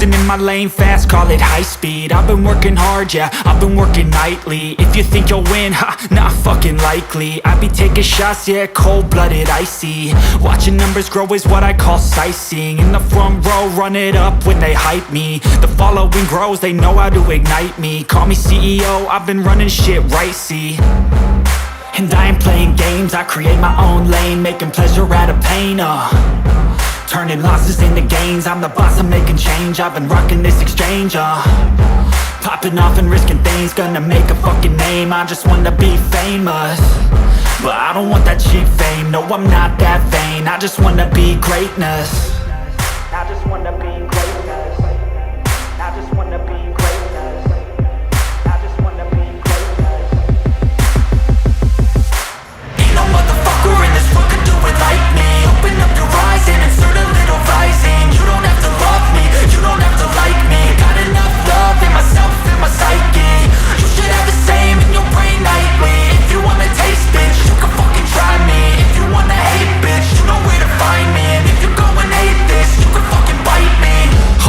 Investing in my lane fast, call it high speed. I've been working hard, yeah, I've been working nightly. If you think you'll win, ha, not fucking likely. I be taking shots, yeah, cold-blooded, icy. Watching numbers grow is what I call sightseeing. In the front row, run it up when they hype me. The following grows, they know how to ignite me. Call me CEO, I've been running shit right, see. And I ain't playing games, I create my own lane, making pleasure out of pain, turning losses into gains. I'm the boss, I'm making change. I've been rocking this exchange, popping off and risking things. Gonna make a fucking name, I just wanna be famous. But I don't want that cheap fame, no I'm not that vain. I just wanna be greatness. I just wanna be greatness. I just wanna be greatness. I just wanna be greatness. Ain't no motherfucker in this world could do it like me. Open up your eyes and insert a little rising. You don't have to love me, you don't have to like me. Got enough love in myself and my psyche. You should have the same in your brain nightly. If you wanna taste, bitch, you can fucking try me. If you wanna hate, bitch, you know where to find me. And if you go and hate this, you can fucking bite me.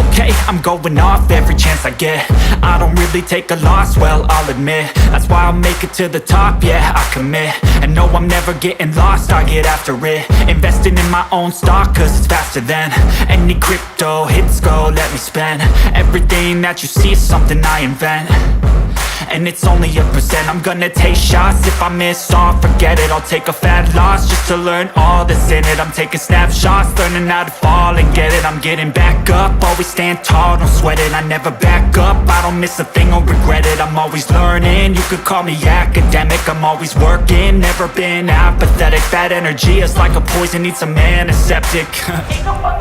Okay, I'm going off every chance I get. I don't really take a loss, well, I'll admit. That's why I'll make it to the top, yeah, I commit. And no, I'm never getting lost, I get after it. Investing in my own stock, cause it's faster than any crypto hits go, let me spend. Everything that you see is something I invent. And it's only a percent. I'm gonna take shots. If I miss all, forget it. I'll take a fat loss just to learn all that's in it. I'm taking snapshots, learning how to fall and get it. I'm getting back up, always stand tall, don't sweat it. I never back up, I don't miss a thing or regret it. I'm always learning, you could call me academic. I'm always working, never been apathetic. Bad energy is like a poison, needs some antiseptic. Ain't nobody